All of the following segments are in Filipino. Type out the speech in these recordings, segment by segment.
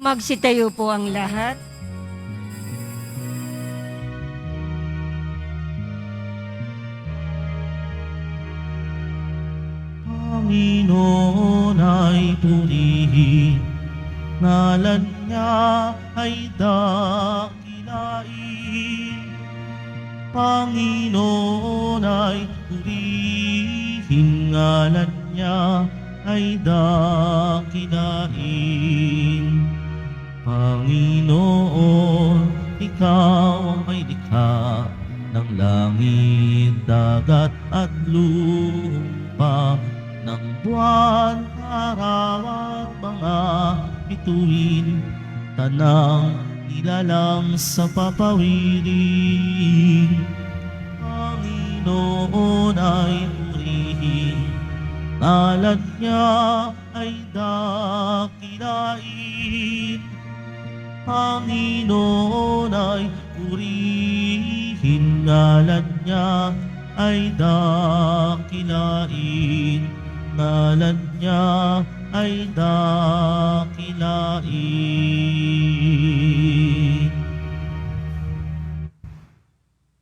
Magsitayo po ang lahat. Panginoon ay purihin, ngalan niya ay dakilain. Panginoon ay purihin, ngalan niya ay dakilain. Panginoon, ikaw ang may likha ng langit, dagat at lupa, ng buwan, araw at mga bituin, tanang ilalang sa papawirin. Panginoon ay purihin, ngalan niya ay dakilain. Panginoon ay purihin, ngalan niya ay dakilain. Ngalan niya ay dakilain.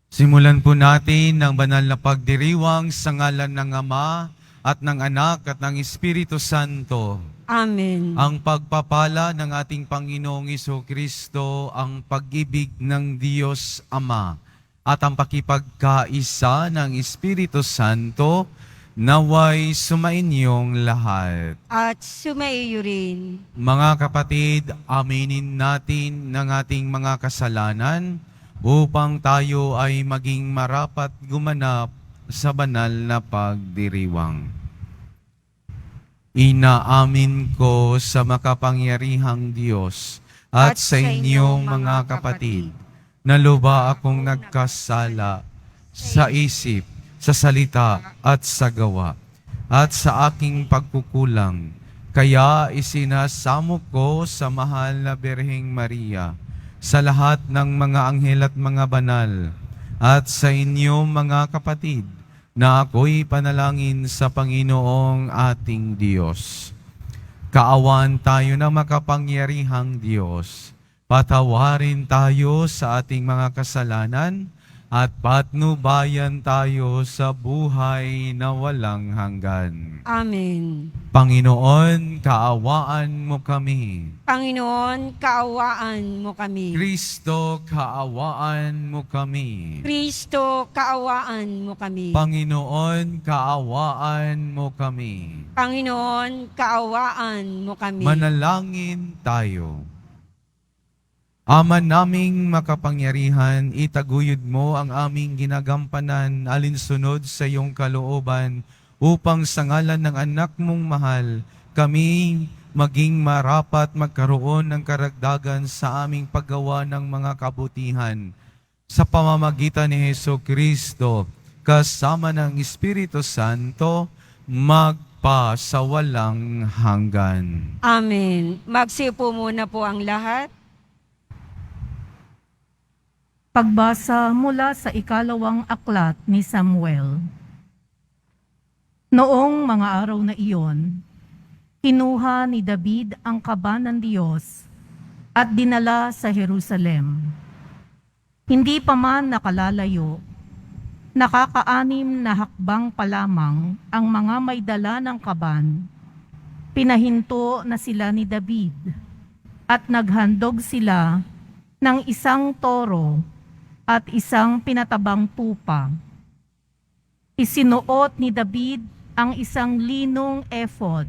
Simulan po natin ang banal na pagdiriwang sa ngalan ng Ama at ng Anak at ng Espiritu Santo. Amen. Ang pagpapala ng ating Panginoong Jesucristo, ang pag-ibig ng Diyos Ama, at ang pakipagkaisa ng Espiritu Santo, naway sumainyong lahat. At sumaiyo rin. Mga kapatid, aminin natin ng ating mga kasalanan upang tayo ay maging marapat gumanap sa banal na pagdiriwang. Inaamin ko sa makapangyarihang Diyos at sa inyong mga kapatid na luba akong nagkasala sa isip, sa salita at sa gawa, at sa aking pagkukulang. Kaya isinasamo ko sa mahal na Birheng Maria, sa lahat ng mga anghel at mga banal, at sa inyo mga kapatid, na ako'y panalangin sa Panginoong ating Diyos. Kaawan tayo ng makapangyarihang Diyos. Patawarin tayo sa ating mga kasalanan at patnubayan tayo sa buhay na walang hanggan. Amen. Panginoon, kaawaan mo kami. Panginoon, kaawaan mo kami. Kristo, kaawaan mo kami. Kristo, kaawaan mo kami. Panginoon, kaawaan mo kami. Panginoon, kaawaan mo kami. Manalangin tayo. Ama naming makapangyarihan, itaguyod mo ang aming ginagampanan alinsunod sa iyong kalooban upang sa ngalan ng anak mong mahal, kami maging marapat magkaroon ng karagdagan sa aming paggawa ng mga kabutihan. Sa pamamagitan ni Jesucristo, kasama ng Espiritu Santo, magpasawalang hanggan. Amen. Magsiupo muna po ang lahat. Pagbasa mula sa ikalawang aklat ni Samuel. Noong mga araw na iyon, kinuha ni David ang kaban ng Diyos at dinala sa Jerusalem. Hindi pa man nakalalayo, nakaka-6 na hakbang pa lamang ang mga may dala ng kaban. Pinahinto na sila ni David at naghandog sila ng isang toro at isang pinatabang tupa. Isinuot ni David ang isang linong ephod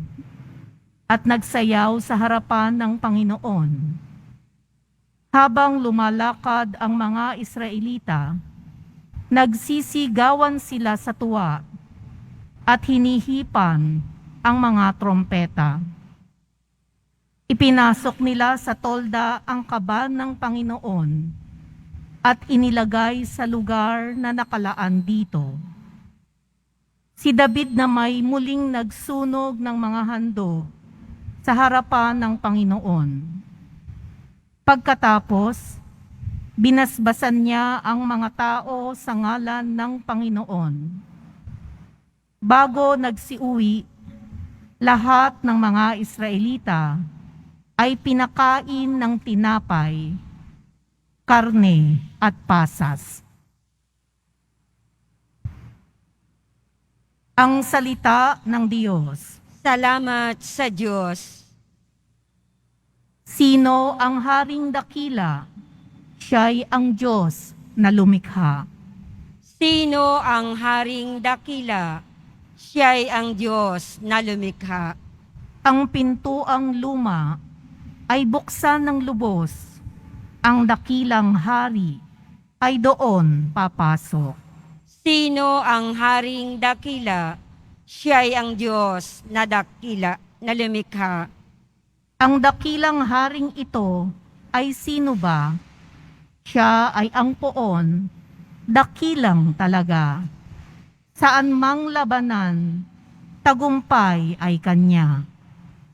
at nagsayaw sa harapan ng Panginoon. Habang lumalakad ang mga Israelita, nagsisigawan sila sa tuwa at hinihipan ang mga trompeta. Ipinasok nila sa tolda ang kaban ng Panginoon at inilagay sa lugar na nakalaan dito. Si David na may muling nagsunog ng mga handog sa harapan ng Panginoon. Pagkatapos, binasbasan niya ang mga tao sa ngalan ng Panginoon. Bago nagsiuwi, lahat ng mga Israelita ay pinakain ng tinapay, karne at pasas. Ang salita ng Diyos. Salamat sa Diyos. Sino ang haring dakila? Siya'y ang Diyos na lumikha. Sino ang haring dakila? Siya'y ang Diyos na lumikha. Ang pintuang luma ay buksan ng lubos. Ang dakilang hari ay doon papasok. Sino ang haring dakila? Siya'y ang Diyos na dakila, na lumikha. Ang dakilang haring ito ay sino ba? Siya ay ang poon, dakilang talaga. Saan mang labanan, tagumpay ay kanya.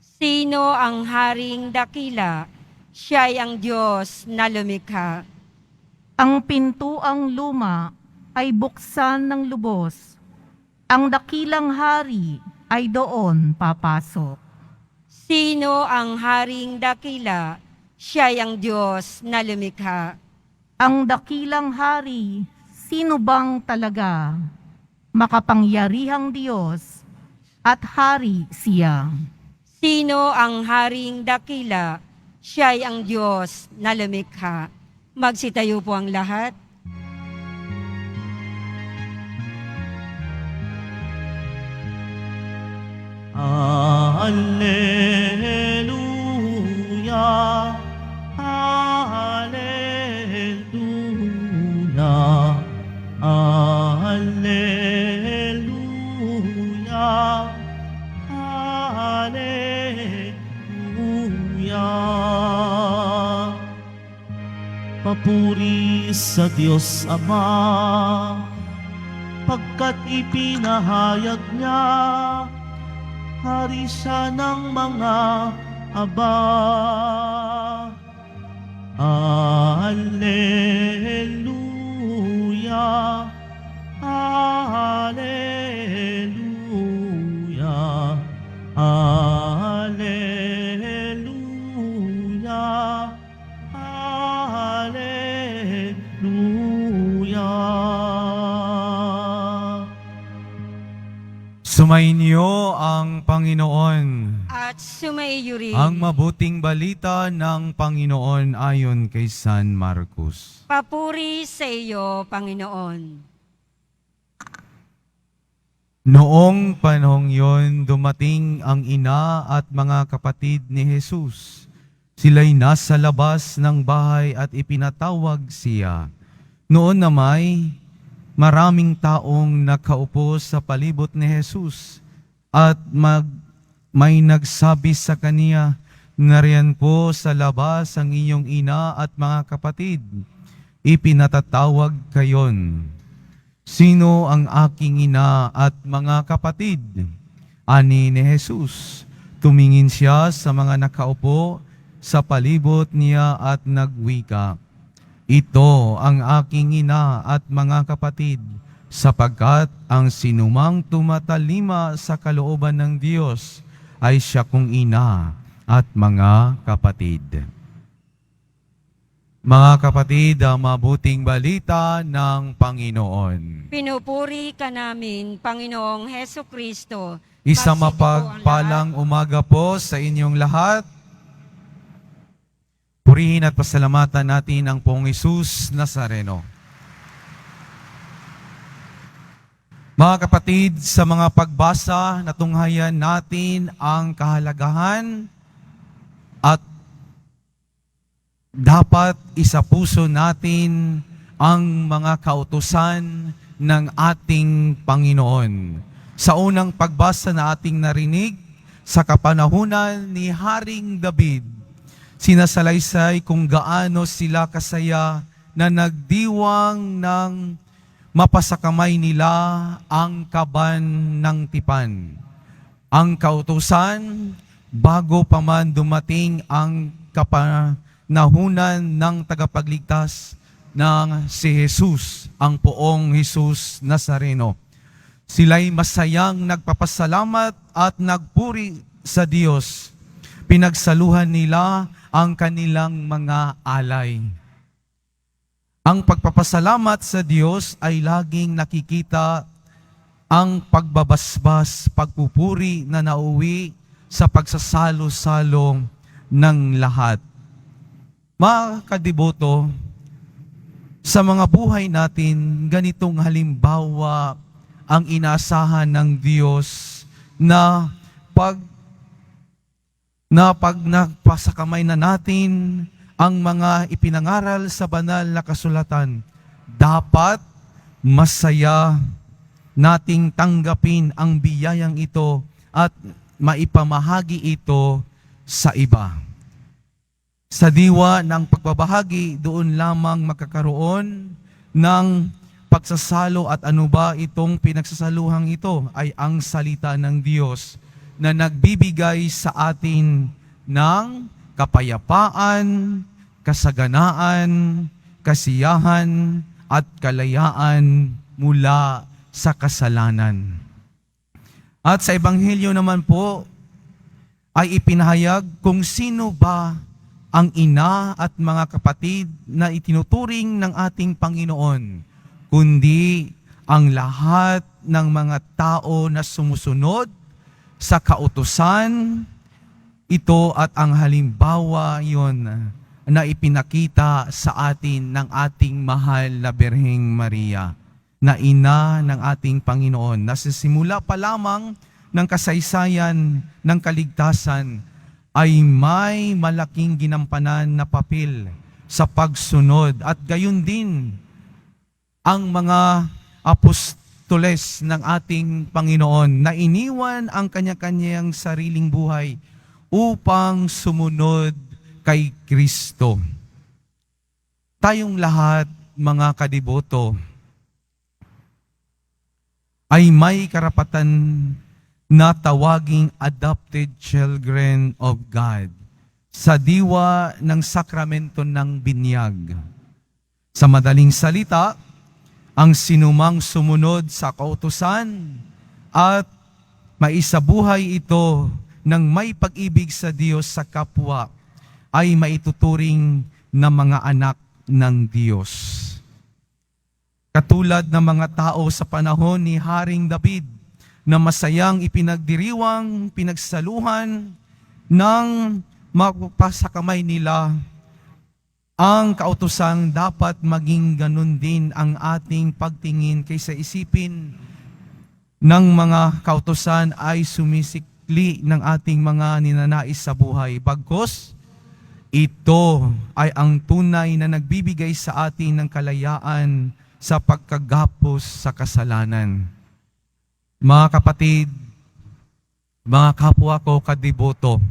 Sino ang haring dakila? Siya'y ang Diyos na lumikha. Ang pintuang luma ay buksan ng lubos. Ang dakilang hari ay doon papasok. Sino ang haring dakila? Siya'y ang Diyos na lumikha. Ang dakilang hari, sino bang talaga? Makapangyarihang Diyos at hari siya. Sino ang haring dakila? Siya'y ang Diyos na lumikha. Magsitayo po ang lahat. Alleluia, Alleluia, Alleluia, Alleluia. Papuri sa Diyos Ama, pagkat ipinahayag niya, hari siya ng mga aba. Alleluia, Alleluia, Alleluia, Alleluia. Sumainyo ang Panginoon. At sumaiyo rin. Ang mabuting balita ng Panginoon ayon kay San Marcos. Papuri sa iyo, Panginoon. Noong panahong yon, dumating ang ina at mga kapatid ni Jesus. Sila'y nasa labas ng bahay at ipinatawag siya. Noon na maraming taong nakaupo sa palibot ni Jesus at may nagsabi sa kaniya, "Nariyan po sa labas ang iyong ina at mga kapatid. Ipinatatawag kayon." "Sino ang aking ina at mga kapatid?" ani ni Jesus. Tumingin siya sa mga nakaupo sa palibot niya at nagwika, "Ito ang aking ina at mga kapatid, sapagkat ang sinumang tumatalima sa kalooban ng Diyos ay siya kong ina at mga kapatid." Mga kapatid, ang mabuting balita ng Panginoon. Pinupuri ka namin, Panginoong Heso Kristo. Isang Magsitapo ang mapagpalang umaga po sa inyong lahat. Purihin at pasalamatan natin ang Poong Jesus Nazareno. Mga kapatid, sa mga pagbasa, natunghayan natin ang kahalagahan at dapat isapuso natin ang mga kautusan ng ating Panginoon. Sa unang pagbasa na ating narinig, sa kapanahunan ni Haring David, sinasalaysay kung gaano sila kasaya na nagdiwang ng mapasakamay nila ang kaban ng tipan. Ang kautusan, bago pa man dumating ang kapanahunan ng tagapagligtas ng si Jesus, ang Poong Jesus Nazareno. Sila'y masayang nagpapasalamat at nagpuri sa Diyos. pinagsaluhan nila ang kanilang mga alay. Ang pagpapasalamat sa Diyos ay laging nakikita ang pagbabasbas, pagpupuri na nauwi sa pagsasalo-salo ng lahat. Mga kadiboto, sa mga buhay natin, ganitong halimbawa ang inaasahan ng Diyos na pag nagpasakamay na natin ang mga ipinangaral sa banal na kasulatan, dapat masaya nating tanggapin ang biyayang ito at maipamahagi ito sa iba. Sa diwa ng pagbabahagi, doon lamang magkakaroon ng pagsasalo at ano ba itong pinagsasaluhang ito ay ang salita ng Diyos na nagbibigay sa atin ng kapayapaan, kasaganaan, kasiyahan at kalayaan mula sa kasalanan. At sa Ebanghelyo naman po ay ipinahayag kung sino ba ang ina at mga kapatid na itinuturing ng ating Panginoon, kundi ang lahat ng mga tao na sumusunod sa kautusan, ito at ang halimbawa yon na ipinakita sa atin ng ating mahal na Birheng Maria, na ina ng ating Panginoon, na sa simula pa lamang ng kasaysayan ng kaligtasan ay may malaking ginampanan na papel sa pagsunod at gayon din ang mga apostoles ng ating Panginoon na iniwan ang kanya-kanyang sariling buhay upang sumunod kay Kristo. Tayong lahat, mga kadiboto, ay may karapatan na tawaging adopted children of God sa diwa ng sakramento ng binyag. Sa madaling salita, ang sinumang sumunod sa kautusan at maisabuhay ito ng may pag-ibig sa Diyos sa kapwa ay maituturing na mga anak ng Diyos. Katulad ng mga tao sa panahon ni Haring David na masayang ipinagdiriwang, pinagsaluhan ng mapasakamay nila, ang kautusang dapat maging ganun din ang ating pagtingin kaysa isipin ng mga kautusan ay sumisikli ng ating mga ninanais sa buhay. Bagkus, ito ay ang tunay na nagbibigay sa atin ng kalayaan sa pagkagapos sa kasalanan. Mga kapatid, mga kapwa ko kadiboto,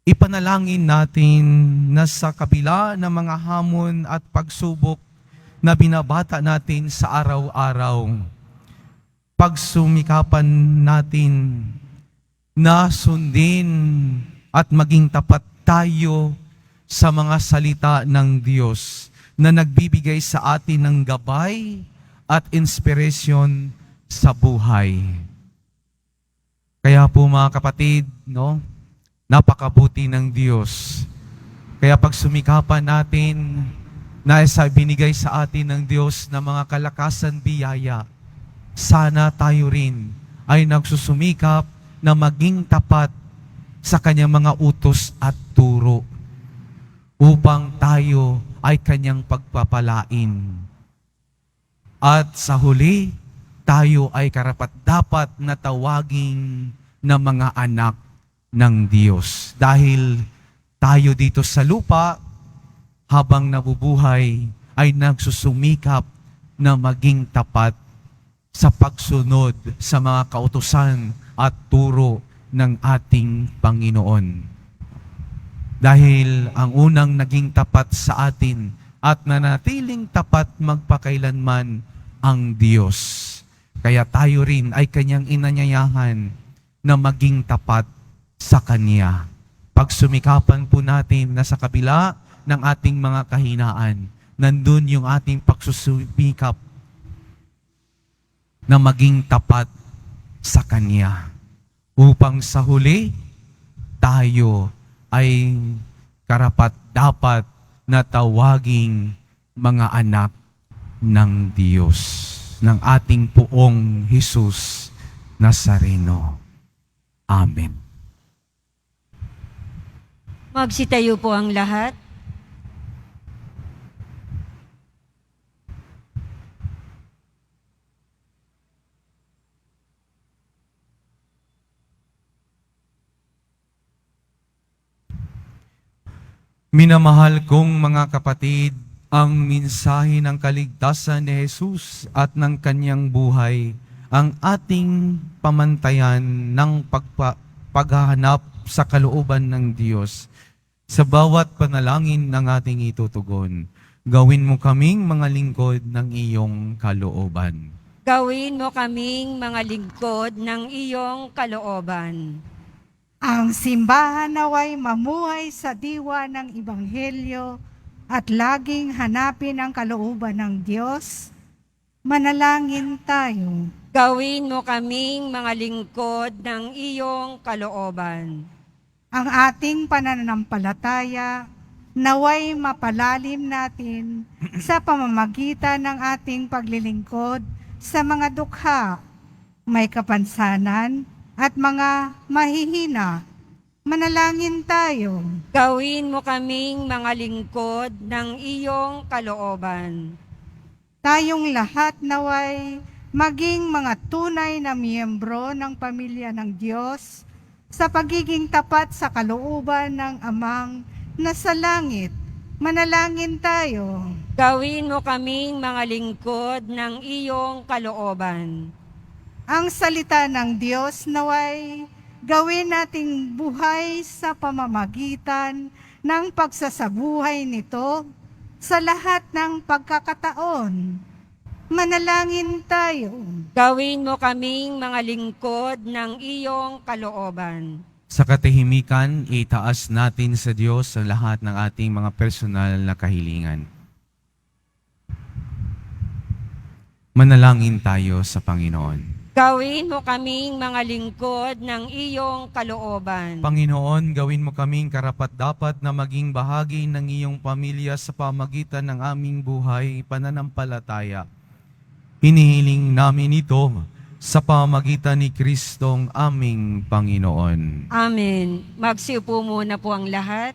ipanalangin natin na sa kabila ng mga hamon at pagsubok na binabata natin sa araw-araw, pagsumikapan natin na sundin at maging tapat tayo sa mga salita ng Diyos na nagbibigay sa atin ng gabay at inspirasyon sa buhay. Kaya po mga kapatid, napakabuti ng Diyos. Kaya pagsumikapan natin na binigay sa atin ng Diyos na mga kalakasan biyaya, sana tayo rin ay nagsusumikap na maging tapat sa kanyang mga utos at turo upang tayo ay kanyang pagpapalain. At sa huli, tayo ay karapat-dapat na tawaging na mga anak ng Diyos. Dahil tayo dito sa lupa, habang nabubuhay, ay nagsusumikap na maging tapat sa pagsunod sa mga kautusan at turo ng ating Panginoon. Dahil ang unang naging tapat sa atin at nanatiling tapat magpakailanman ang Diyos. Kaya tayo rin ay kanyang inanyayahan na maging tapat sa Kanya. Pagsumikapan po natin na sa kabila ng ating mga kahinaan, nandun yung ating pagsusumikap na maging tapat sa Kanya. Upang sa huli, tayo ay karapat-dapat na tawaging mga anak ng Diyos, ng ating Poong Jesus Nazareno. Amen. Magsitayo po ang lahat. Minamahal kong mga kapatid, ang mensahe ng kaligtasan ni Jesus at ng kanyang buhay ang ating pamantayan ng paghahanap sa kalooban ng Diyos. Sa bawat panalangin ng ating itutugon, gawin mo kaming mga lingkod ng iyong kalooban. Gawin mo kaming mga lingkod ng iyong kalooban. Ang simbahan naway mamuhay sa diwa ng Ebanghelyo at laging hanapin ang kalooban ng Diyos. Manalangin tayo. Gawin mo kaming mga lingkod ng iyong kalooban. Ang ating pananampalataya naway mapalalim natin sa pamamagitan ng ating paglilingkod sa mga dukha, may kapansanan, at mga mahihina. Manalangin tayo. Gawin mo kaming mga lingkod ng iyong kalooban. Tayong lahat naway maging mga tunay na miyembro ng pamilya ng Diyos sa pagiging tapat sa kalooban ng Amang nasa langit. Manalangin tayo. Gawin mo kaming mga lingkod ng iyong kalooban. Ang salita ng Diyos naway gawin nating buhay sa pamamagitan ng pagsasabuhay nito sa lahat ng pagkakataon. Manalangin tayo. Gawin mo kaming mga lingkod ng iyong kalooban. Sa katahimikan, itaas natin sa Diyos sa lahat ng ating mga personal na kahilingan. Manalangin tayo sa Panginoon. Gawin mo kaming mga lingkod ng iyong kalooban. Panginoon, gawin mo kaming karapat-dapat na maging bahagi ng iyong pamilya sa pamagitan ng aming buhay, pananampalataya. Hinihiling namin ito sa pamagitan ni Kristong aming Panginoon. Amen. Magsiupo muna po ang lahat.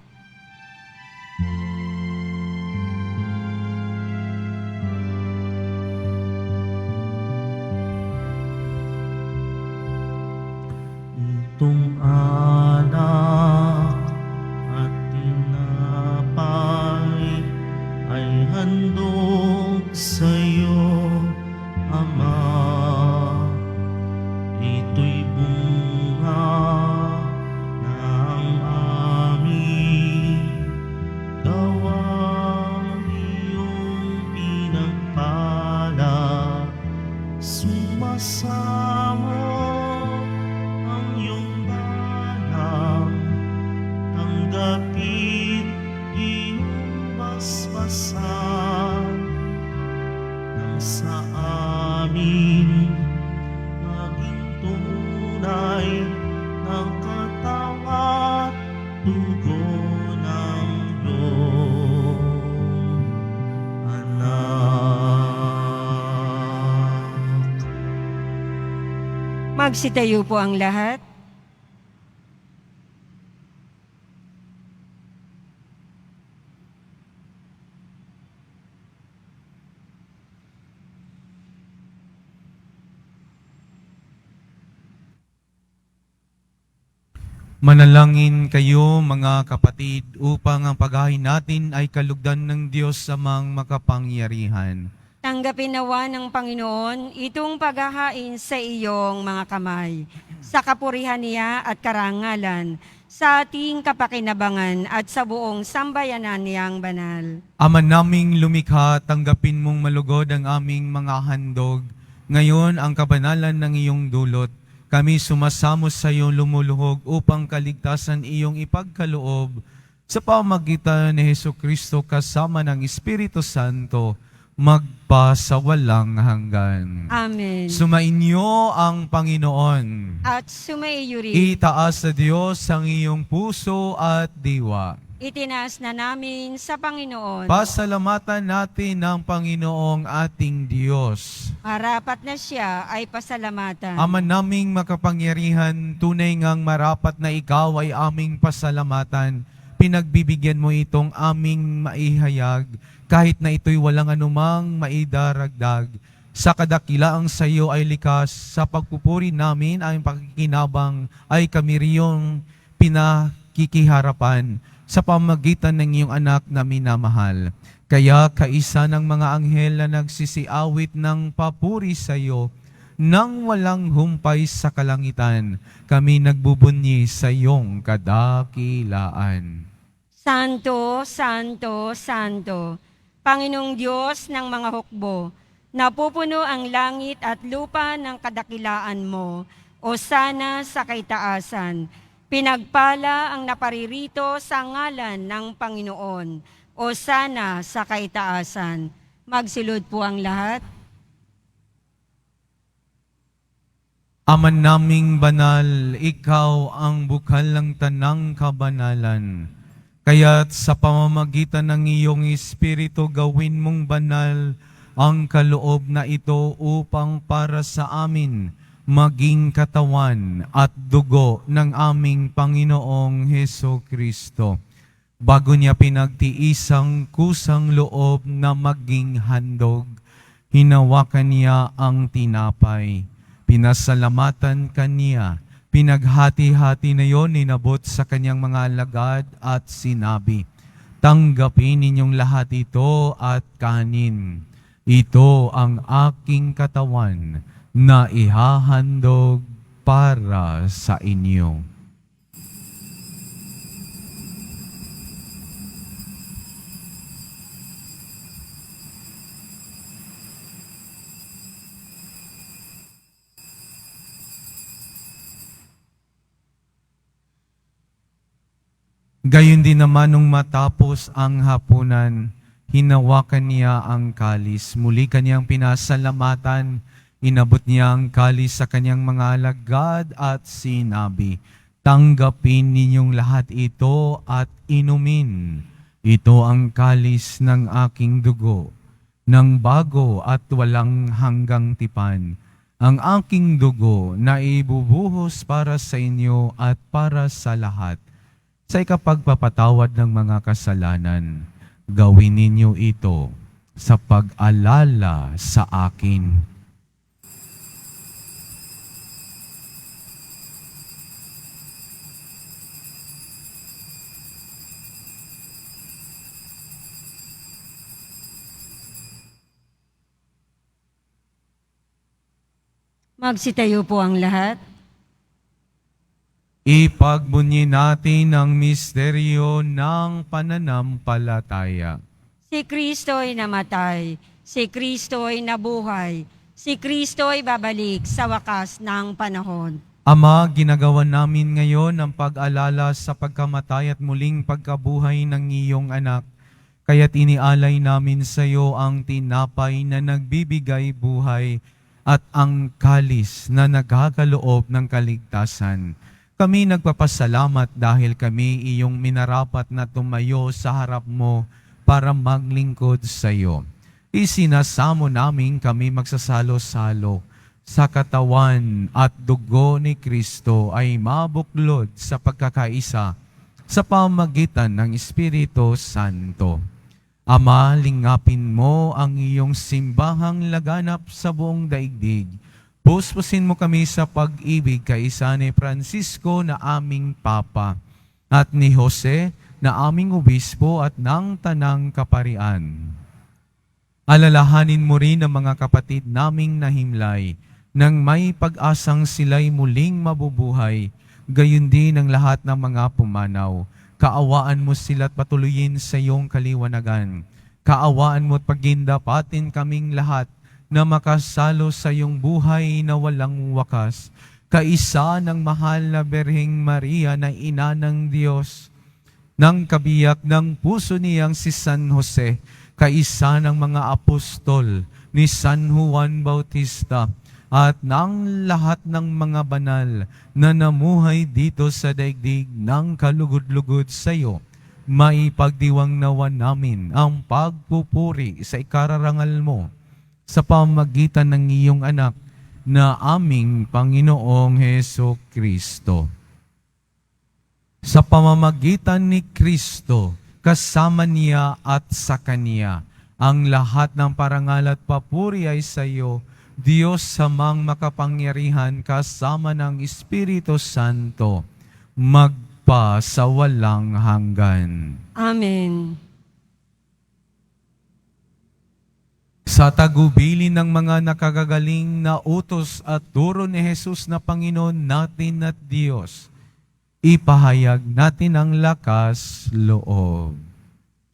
Itong anak at tinapay ay handog sa'yo, Ama. Ito'y bunga ng aming gawang iyong pinagpala. Sumasamo ang iyong balang, tanggapin iyong basbasan nang sa amin maging tunay ng katawan, dugo ng iyong anak. Magsitayo po ang lahat. Manalangin kayo mga kapatid upang ang paghahain natin ay kalugdan ng Diyos sa mang makapangyarihan. Tanggapin nawa ng Panginoon itong paghahain sa iyong mga kamay, sa kapurihan niya at karangalan, sa ating kapakinabangan at sa buong sambayanan niyang banal. Ama naming lumikha, tanggapin mong malugod ang aming mga handog. Ngayon ang kabanalan ng iyong dulot. Kami sumasamo sa iyong lumuluhog upang kaligtasan iyong ipagkaloob sa pamagitan ni Hesukristo kasama ng Espiritu Santo, magpasawalang hanggan. Amen. Sumainyo ang Panginoon. At sumaiyo rin. Itaas sa Diyos ang iyong puso at diwa. Itinaas na namin sa Panginoon. Pasalamatan natin ang Panginoong ating Diyos. Marapat na siya ay pasalamatan. Ama naming makapangyarihan, tunay ngang marapat na ikaw ay aming pasalamatan. Pinagbibigyan mo itong aming maihayag, kahit na ito'y walang anumang maidaragdag. Sa kadakilaang sa iyo ay likas, sa pagpupuri namin ang pakikinabang ay kami riyong pinakikiharapan sa pamagitan ng iyong anak na minamahal. Kaya kaisa ng mga anghel na nagsisiawit ng papuri sa iyo, nang walang humpay sa kalangitan, kami nagbubunyi sa iyong kadakilaan. Santo, Santo, Santo, Panginoong Diyos ng mga hukbo, napupuno ang langit at lupa ng kadakilaan mo, o sana sa kaitaasan. Pinagpala ang naparirito sa ngalan ng Panginoon, o sana sa kaitaasan. Magsilod po ang lahat. Ama naming banal, ikaw ang bukal ng tanang kabanalan. Kaya't sa pamamagitan ng iyong Espiritu gawin mong banal ang kaloob na ito upang para sa amin maging katawan at dugo ng aming Panginoong Heso Kristo. Bago niya pinagtiis ang kusang loob na maging handog, hinawakan niya ang tinapay. Pinasalamatan kaniya, pinaghati-hati na yon inabot sa kanyang mga alagad at sinabi, "Tanggapin ninyong lahat ito at kanin. Ito ang aking katawan na ihahandog para sa inyo." Gayon din naman nung matapos ang hapunan, hinawakan niya ang kalis. Muli kanyang pinasalamatan, inabot niya ang kalis sa kanyang mga alagad at sinabi, "Tanggapin ninyong lahat ito at inumin. Ito ang kalis ng aking dugo, ng bago at walang hanggang tipan. Ang aking dugo na ibubuhos para sa inyo at para sa lahat. Sa ikapagpapatawad ng mga kasalanan, gawin ninyo ito sa pag-alala sa akin." Magsitayo po ang lahat. Ipagbunyi natin ang misteryo ng pananampalataya. Si Kristo'y namatay, si Kristo'y nabuhay, si Kristo'y babalik sa wakas ng panahon. Ama, ginagawa namin ngayon ang pag-alala sa pagkamatay at muling pagkabuhay ng iyong anak. Kaya't inialay namin sa iyo ang tinapay na nagbibigay buhay at ang kalis na nagkakaloob ng kaligtasan. Kami nagpapasalamat dahil kami iyong minarapat na tumayo sa harap mo para maglingkod sa iyo. Isinasamo namin kami magsasalo-salo sa katawan at dugo ni Kristo ay mabuklod sa pagkakaisa sa pamagitan ng Espiritu Santo. Ama, lingapin mo ang iyong simbahang laganap sa buong daigdig. Puspusin mo kami sa pag-ibig kaisa ni Francisco na aming Papa at ni Jose na aming Obispo at ng Tanang Kaparian. Alalahanin mo rin ang mga kapatid naming nahimlay nang may pag-asang sila'y muling mabubuhay, gayon din ang lahat ng mga pumanaw. Kaawaan mo sila't patuloyin sa iyong kaliwanagan. Kaawaan mo at pagindapatin kaming lahat na makasalo sa iyong buhay na walang wakas, kaisa ng mahal na Birheng Maria na ina ng Diyos, ng kabiyak ng puso niyang si San Jose, kaisa ng mga apostol ni San Juan Bautista, at ng lahat ng mga banal na namuhay dito sa daigdig ng kalugod-lugod sa iyo, maipagdiwang nawa namin ang pagpupuri sa ikararangal mo sa pamagitan ng iyong anak na aming Panginoong Heso Kristo. Sa pamamagitan ni Kristo, kasama niya at sa Kanya, ang lahat ng parangal at papuri ay sa iyo, Diyos samang makapangyarihan kasama ng Espiritu Santo, magpa sa walang hanggan. Amen. Sa tagubilin ng mga nakagagaling na utos at turo ni Jesus na Panginoon natin at Diyos, ipahayag natin ang lakas loob.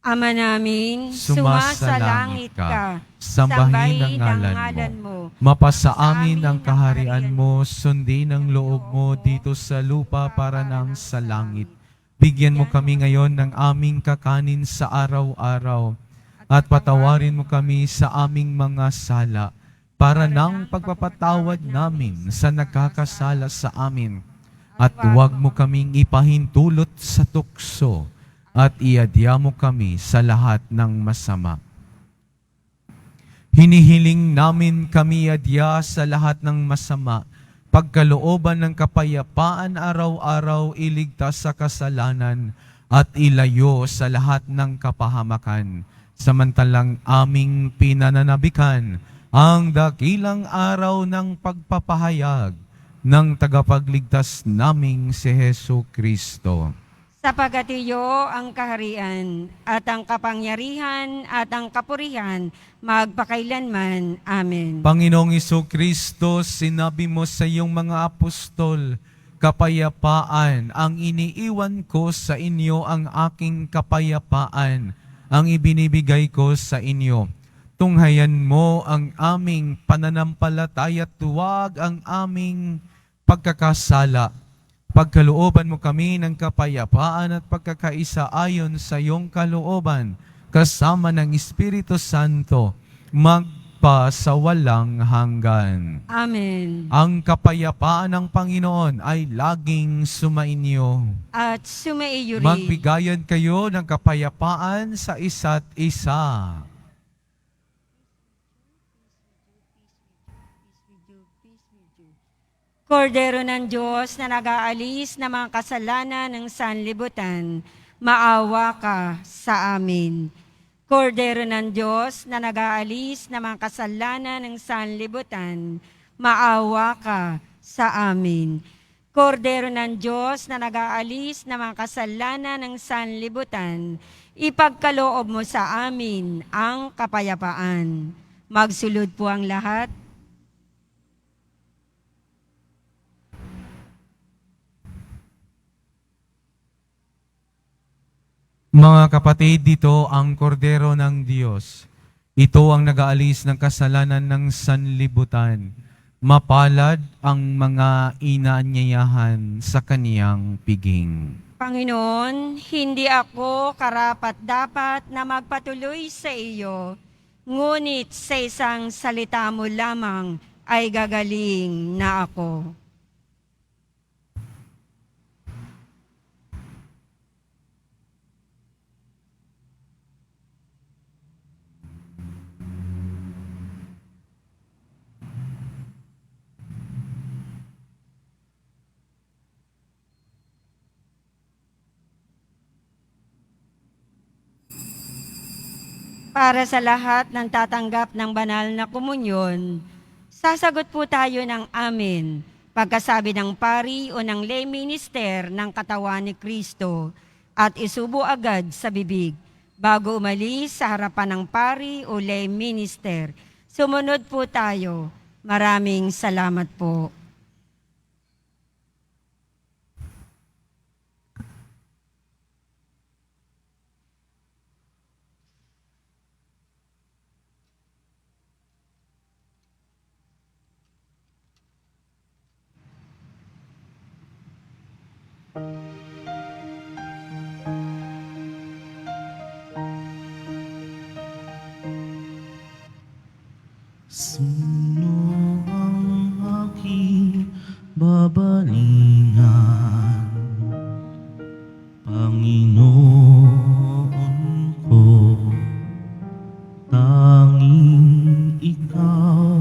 Ama namin, Sumasalangit sumasalangit ka. Sambahin ang ngalan mo. Mapasa amin ang kaharian mo, sundin ang loob mo dito sa lupa para nang sa langit. Bigyan mo kami ngayon ng aming kakanin sa araw-araw, at patawarin mo kami sa aming mga sala, para nang pagpapatawad namin sa nagkakasala sa amin. At huwag mo kaming ipahintulot sa tukso, at iadya mo kami sa lahat ng masama. Hinihiling namin kami adya sa lahat ng masama, pagkalooban ng kapayapaan araw-araw, iligtas sa kasalanan, at ilayo sa lahat ng kapahamakan. Samantalang aming pinananabikan ang dakilang araw ng pagpapahayag ng tagapagligtas naming si Heso Kristo. Sapagat iyo ang kaharian at ang kapangyarihan at ang kapurihan magpakailanman. Amen. Panginoong Kristo, sinabi mo sa iyong mga apostol, kapayapaan ang iniiwan ko sa inyo, ang aking kapayapaan ang ibinibigay ko sa inyo. Tunghayan mo ang aming pananampalataya at tuwag ang aming pagkakasala. Pagkalooban mo kami ng kapayapaan at pagkakaisa ayon sa iyong kalooban, kasama ng Espiritu Santo, magpa sa walang hanggan. Amen. Ang kapayapaan ng Panginoon ay laging sumainyo. At sumaiyo rin. Magbigayan kayo ng kapayapaan sa isa't isa. Kordero ng Diyos na nag-aalis ng mga kasalanan ng sanlibutan, maawa ka sa amin. Kordero ng Diyos na nag-aalis ng mga kasalanan ng sanlibutan, maawa ka sa amin. Kordero ng Diyos na nag-aalis ng mga kasalanan ng sanlibutan, ipagkaloob mo sa amin ang kapayapaan. Magsulod po ang lahat. Mga kapatid, dito ang kordero ng Diyos. Ito ang nag-aalis ng kasalanan ng sanlibutan. Mapalad ang mga inaanyayahan sa kaniyang piging. Panginoon, hindi ako karapat-dapat na magpatuloy sa iyo, ngunit sa isang salita mo lamang ay gagaling na ako. Para sa lahat ng tatanggap ng banal na komunyon, sasagot po tayo ng amen pagkasabi ng pari o ng lay minister ng katawan ni Kristo at isubo agad sa bibig bago umalis sa harapan ng pari o lay minister. Sumunod po tayo. Maraming salamat po. Sino ang aking babalingan? Panginoon ko, tanging ikaw,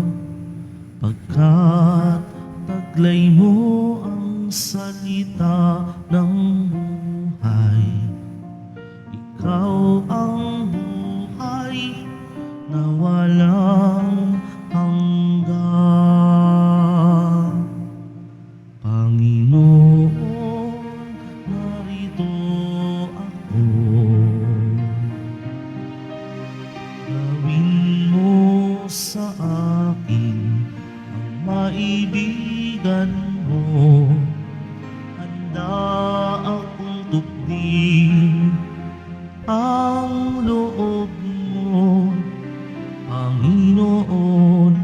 pagkat taglay mo ang salita ng buhay. Ikaw ang buhay na walang hanggan. Panginoon, narito ako. Gawin mo sa akin ang maibigan mo. Handa akong tupdin ang loob mo. Panginoon,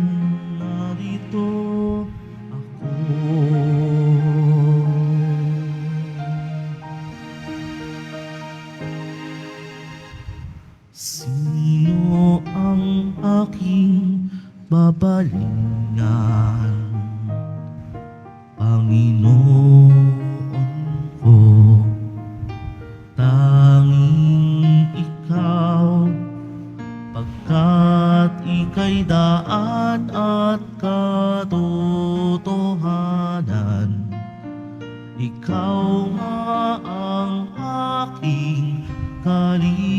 narito ako. Sino ang aking babalingan? Panginoon ko, tanging ikaw, pagkat ika'y daan at katotohanan. Ikaw nga ang aking kaligtasan.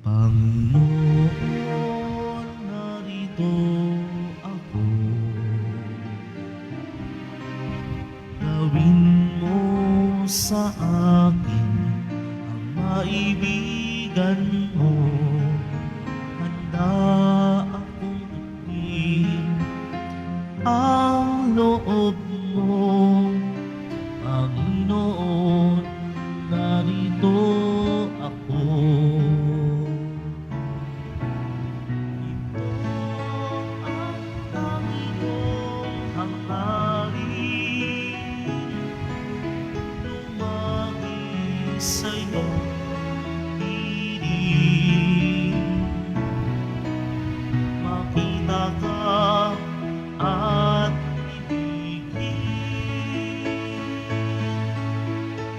Panginoon, narito ako. Gawin mo sa akin ang maibigan mo. Handa akong tupin ang loob mo. Panginoon, narito ako. Ito ang Panginoong hangarin, lumapit sa'yo, piling. Makita ka at ibigin.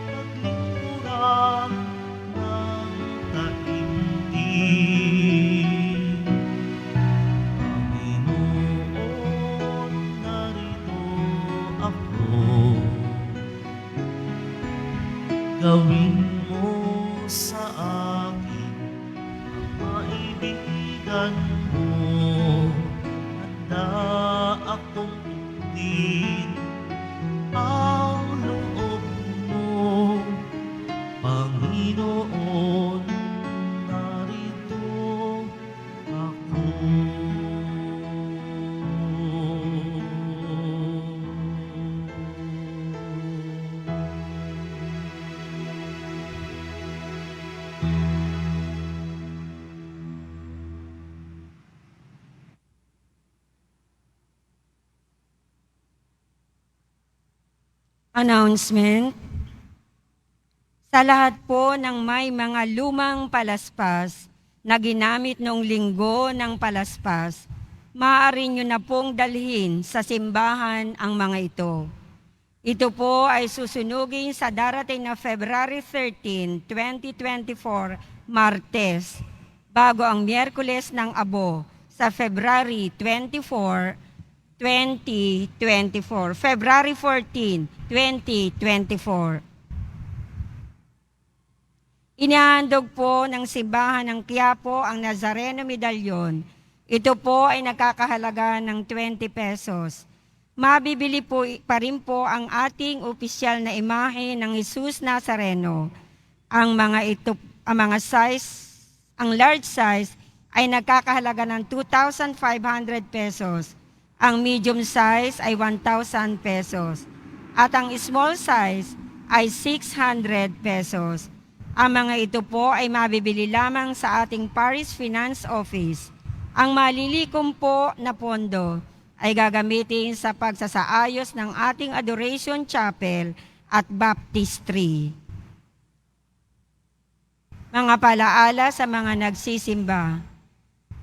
Paglingkuran ng taimtim. Panginoon, narito ako. Gawin mo sa akin ang maibigan mo. Handa akong tupdin ang loob mo. Panginoon, narito ako. Announcement. Sa lahat po ng may mga lumang palaspas na ginamit noong linggo ng palaspas, maaari nyo na pong dalhin sa simbahan ang mga ito. Ito po ay susunugin sa darating na February 13, 2024, Martes, bago ang Miyerkules ng Abo sa February 24, 2024. February 14, 2024. Inihandog po ng simbahan ng Quiapo ang Nazareno Medalyon. Ito po ay nakakahalaga ng 20 pesos. Mabibili po pa rin po ang ating opisyal na imahe ng Jesus Nazareno. Ang mga size, ang large size ay nagkakahalaga ng 2,500 pesos. Ang medium size ay 1,000 pesos. At ang small size ay 600 pesos. Ang mga ito po ay mabibili lamang sa ating Parish Finance Office. Ang malilikom po na pondo ay gagamitin sa pagsasaayos ng ating Adoration Chapel at Baptistry. mga palaala sa mga nagsisimba.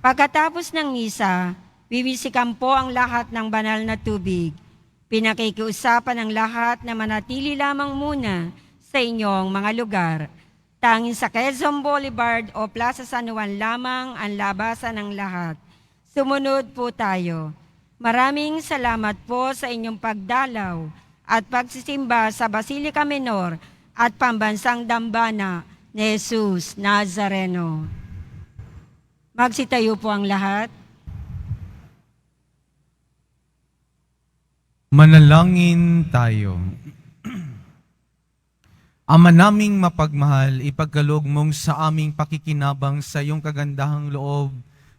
Pagkatapos ng misa, wiwisikan po ang lahat ng banal na tubig. Pinakikiusapan ng lahat na manatili lamang muna sa inyong mga lugar. Tanging sa Quezon Boulevard o Plaza San Juan lamang ang labasan ng lahat. Sumunod po tayo. Maraming salamat po sa inyong pagdalaw at pagsisimba sa Basilica Menor at Pambansang Dambana ni Jesus Nazareno. Magsitayo po ang lahat. Manalangin tayo. Ama naming mapagmahal, ipagkaloob mong sa aming pakikinabang sa iyong kagandahang loob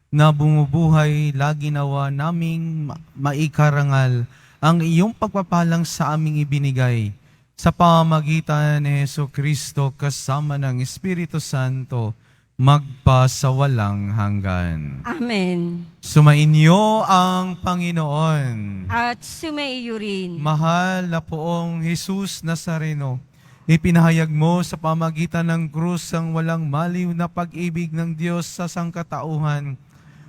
na bumubuhay, lagi nawa naming maikarangal ang iyong pagpapalang sa aming ibinigay sa pamamagitan ni Jesucristo kasama ng Espiritu Santo magpasawalang hanggan. Amen. Sumainyo ang Panginoon. At sumaiyo rin. Mahal na poong Jesus Nazareno, ipinahayag mo sa pamagitan ng krus ang walang maliw na pag-ibig ng Diyos sa sangkatauhan.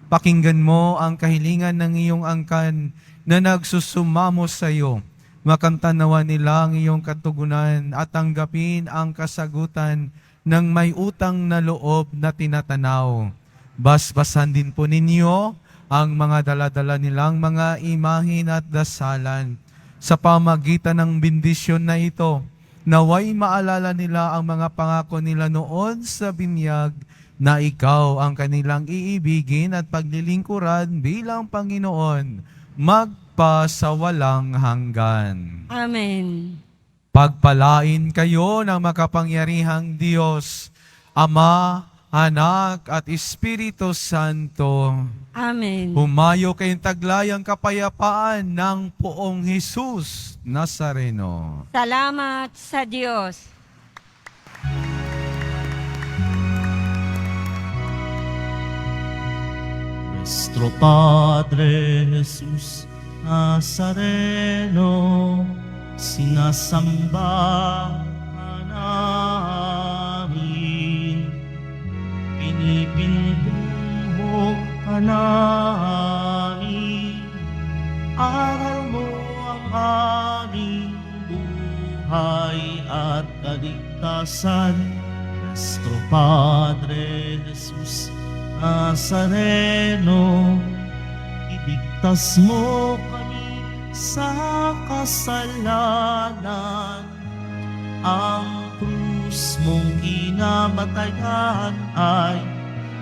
Pakinggan mo ang kahilingan ng iyong angkan na nagsusumamo sa iyo. Makantanawa nila ang iyong katugunan at tanggapin ang kasagutan ng may utang na loob na tinatanaw. Basbasan din po ninyo ang mga daladala nilang mga imahin at dasalan. Sa pamagitan ng bendisyon na ito, naway maalala nila ang mga pangako nila noon sa binyag na ikaw ang kanilang iibigin at paglilingkuran bilang Panginoon, magpasawalang hanggan. Amen. Pagpalain kayo ng makapangyarihang Diyos, Ama, Anak at Espiritu Santo. Amen. Humayo kayong taglayang kapayapaan ng poong Jesus Nazareno. Salamat sa Diyos. Nuestro Padre Jesus Nazareno, sinasamba ka namin, pinipintuho ka namin, aral mo ang aming buhay at kaligtasan. Nuestro Padre Jesus Nazareno, iligtas mo kami sa kasalanan. Ang krus mong kinamatayan ay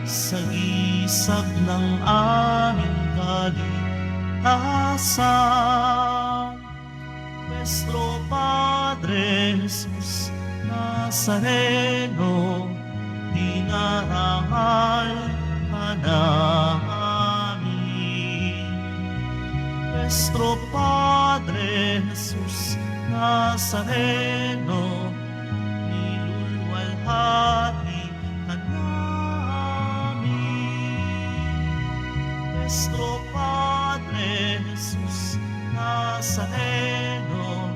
sagisag ng aming kaligtasan. Nuestro Padre Jesus Nazareno, dinarangal ka namin. Nuestro Padre Jesus Nazareno, niluluwalhati ka namin. Nuestro Padre Jesus Nazareno,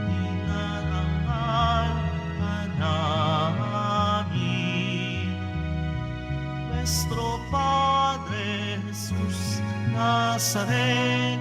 dinarangal ka namin. Nuestro Padre Jesus Nazareno,